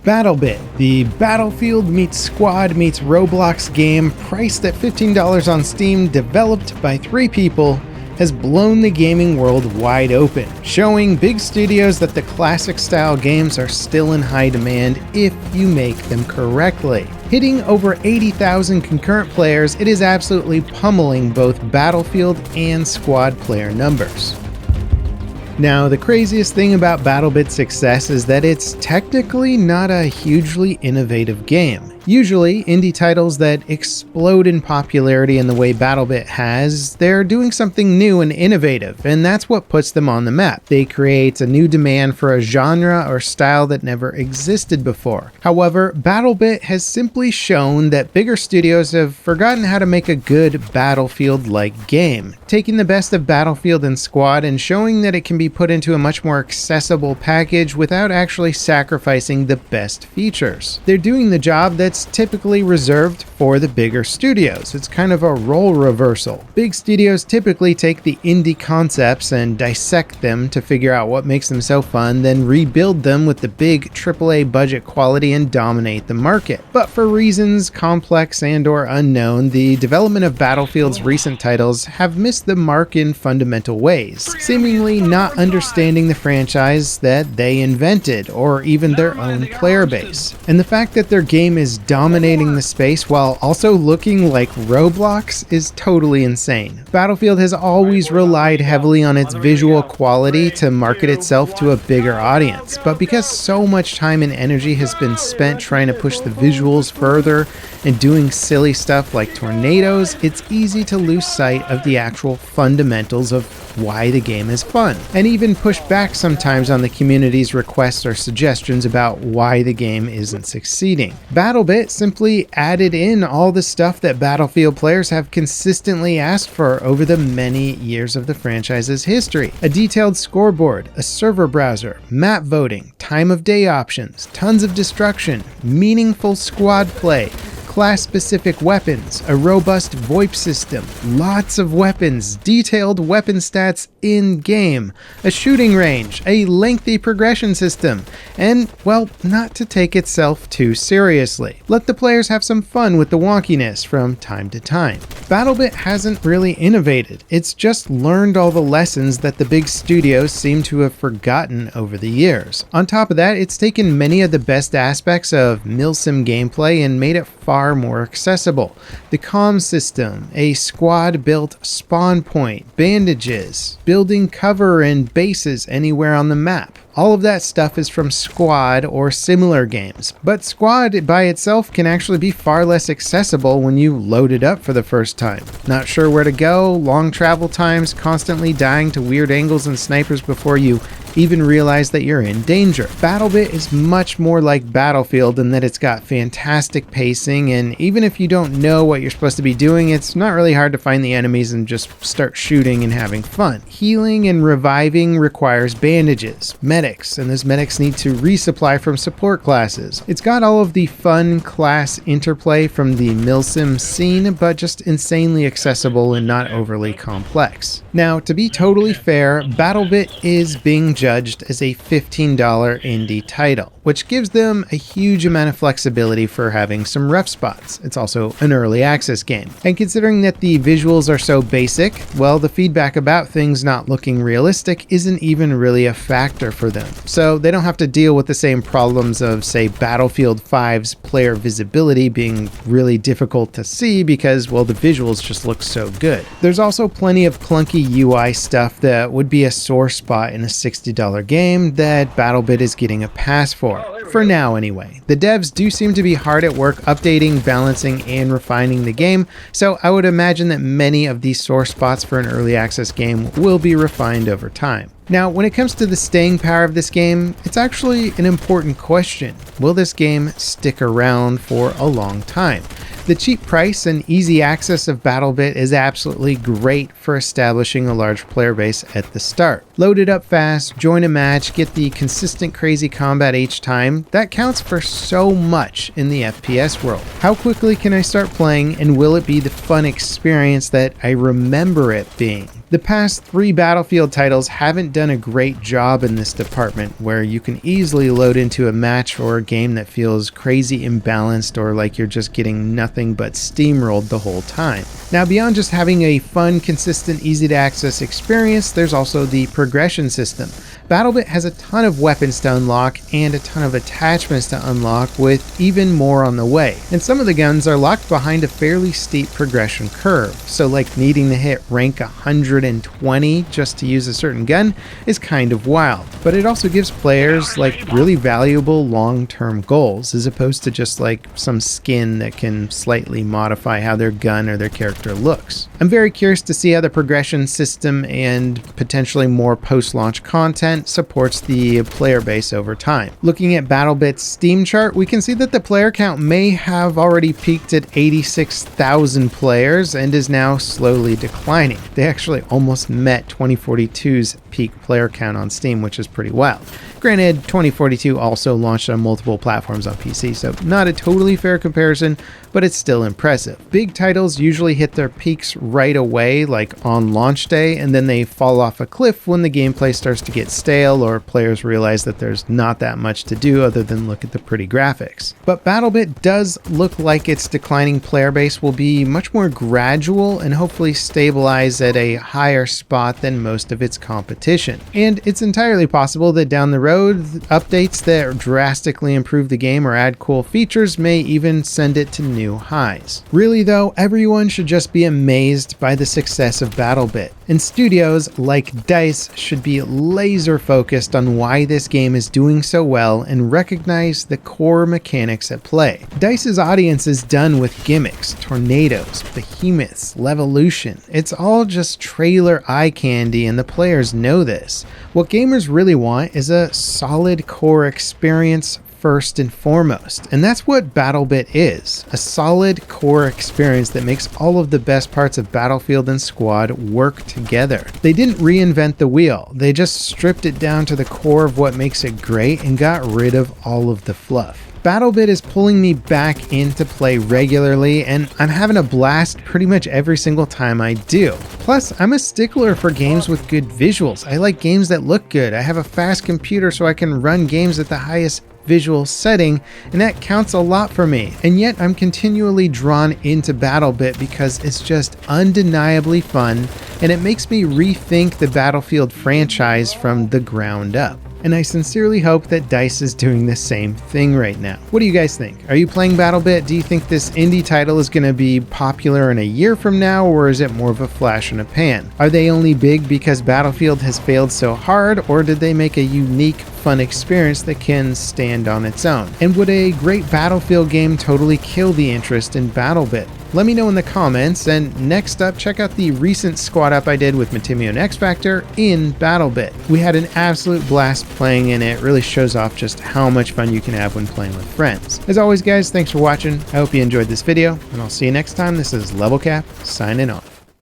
BattleBit, the Battlefield meets Squad meets Roblox game priced at $15 on Steam, developed by 3 people, has blown the gaming world wide open, showing big studios that the classic style games are still in high demand if you make them correctly. Hitting over 80,000 concurrent players, it is absolutely pummeling both Battlefield and Squad player numbers. Now, the craziest thing about BattleBit's success is that it's technically not a hugely innovative game. Usually, indie titles that explode in popularity in the way BattleBit has, they're doing something new and innovative, and that's what puts them on the map. They create a new demand for a genre or style that never existed before. However, BattleBit has simply shown that bigger studios have forgotten how to make a good Battlefield-like game, taking the best of Battlefield and Squad and showing that it can be put into a much more accessible package without actually sacrificing the best features. They're doing the job that's typically reserved for the bigger studios. It's kind of a role reversal. Big studios typically take the indie concepts and dissect them to figure out what makes them so fun, then rebuild them with the big AAA budget quality and dominate the market. But for reasons complex and/or unknown, the development of Battlefield's recent titles have missed the mark in fundamental ways, seemingly not understanding the franchise that they invented, or even their own player base. And the fact that their game is dominating the space while also looking like Roblox is totally insane. Battlefield has always relied heavily on its visual quality to market itself to a bigger audience, but because so much time and energy has been spent trying to push the visuals further and doing silly stuff like tornadoes, it's easy to lose sight of the actual fundamentals of why the game is fun, and even push back sometimes on the community's requests or suggestions about why the game isn't succeeding. BattleBit simply added in all the stuff that Battlefield players have consistently asked for over the many years of the franchise's history. A detailed scoreboard, a server browser, map voting, time of day options, tons of destruction, meaningful squad play, class-specific weapons, a robust VoIP system, lots of weapons, detailed weapon stats in-game, a shooting range, a lengthy progression system, and, well, not to take itself too seriously. Let the players have some fun with the wonkiness from time to time. BattleBit hasn't really innovated, it's just learned all the lessons that the big studios seem to have forgotten over the years. On top of that, it's taken many of the best aspects of milsim gameplay and made it far more accessible. The comm system, a squad-built spawn point, bandages, building cover and bases anywhere on the map. All of that stuff is from Squad or similar games, but Squad by itself can actually be far less accessible when you load it up for the first time. Not sure where to go, long travel times, constantly dying to weird angles and snipers before you even realize that you're in danger. BattleBit is much more like Battlefield in that it's got fantastic pacing, and even if you don't know what you're supposed to be doing, it's not really hard to find the enemies and just start shooting and having fun. Healing and reviving requires bandages, medics, and those medics need to resupply from support classes. It's got all of the fun class interplay from the milsim scene, but just insanely accessible and not overly complex. Now, to be totally fair, BattleBit is being judged as a $15 indie title, which gives them a huge amount of flexibility for having some rough spots. It's also an early access game. And considering that the visuals are so basic, well, the feedback about things not looking realistic isn't even really a factor for them. So they don't have to deal with the same problems of, say, Battlefield 5's player visibility being really difficult to see because, well, the visuals just look so good. There's also plenty of clunky UI stuff that would be a sore spot in a $60 game that BattleBit is getting a pass for now anyway. The devs do seem to be hard at work updating, balancing, and refining the game, so I would imagine that many of these sore spots for an early access game will be refined over time. Now, when it comes to the staying power of this game, it's actually an important question. Will this game stick around for a long time? The cheap price and easy access of BattleBit is absolutely great for establishing a large player base at the start. Load it up fast, join a match, get the consistent crazy combat each time. That counts for so much in the FPS world. How quickly can I start playing, and will it be the fun experience that I remember it being? The past 3 Battlefield titles haven't done a great job in this department, where you can easily load into a match or a game that feels crazy imbalanced or like you're just getting nothing but steamrolled the whole time. Now, beyond just having a fun, consistent, easy to access experience, there's also the progression system. BattleBit has a ton of weapons to unlock and a ton of attachments to unlock, with even more on the way. And some of the guns are locked behind a fairly steep progression curve, so like needing to hit rank 120 just to use a certain gun is kind of wild. But it also gives players like really valuable long-term goals, as opposed to just like some skin that can slightly modify how their gun or their character looks. I'm very curious to see how the progression system and potentially more post-launch content supports the player base over time. Looking at BattleBit's Steam chart, we can see that the player count may have already peaked at 86,000 players and is now slowly declining. They actually almost met 2042's peak player count on Steam, which is pretty wild. Granted, 2042 also launched on multiple platforms on PC, so not a totally fair comparison, but it's still impressive. Big titles usually hit their peaks right away, like on launch day, and then they fall off a cliff when the gameplay starts to get stale or players realize that there's not that much to do other than look at the pretty graphics. But BattleBit does look like its declining player base will be much more gradual and hopefully stabilize at a higher spot than most of its competition. And it's entirely possible that down the road, updates that drastically improve the game or add cool features may even send it to new highs. Really though, everyone should just be amazed by the success of BattleBit, and studios like DICE should be laser focused on why this game is doing so well and recognize the core mechanics at play. DICE's audience is done with gimmicks, tornadoes, behemoths, levolution. It's all just trailer eye candy, and the players know this. What gamers really want is a solid core experience first and foremost, and that's what BattleBit is, a solid core experience that makes all of the best parts of Battlefield and Squad work together. They didn't reinvent the wheel, they just stripped it down to the core of what makes it great and got rid of all of the fluff. BattleBit is pulling me back into play regularly, and I'm having a blast pretty much every single time I do. Plus, I'm a stickler for games with good visuals. I like games that look good. I have a fast computer so I can run games at the highest visual setting, and that counts a lot for me. And yet I'm continually drawn into BattleBit because it's just undeniably fun, and it makes me rethink the Battlefield franchise from the ground up. And I sincerely hope that DICE is doing the same thing right now. What do you guys think? Are you playing BattleBit? Do you think this indie title is going to be popular in a year from now, or is it more of a flash in a pan? Are they only big because Battlefield has failed so hard, or did they make a unique, fun experience that can stand on its own? And would a great Battlefield game totally kill the interest in BattleBit? Let me know in the comments, and next up, check out the recent squad up I did with Matimio and X Factor in BattleBit. We had an absolute blast playing, and it really shows off just how much fun you can have when playing with friends. As always guys, thanks for watching. I hope you enjoyed this video, and I'll see you next time. This is LevelCap, signing off.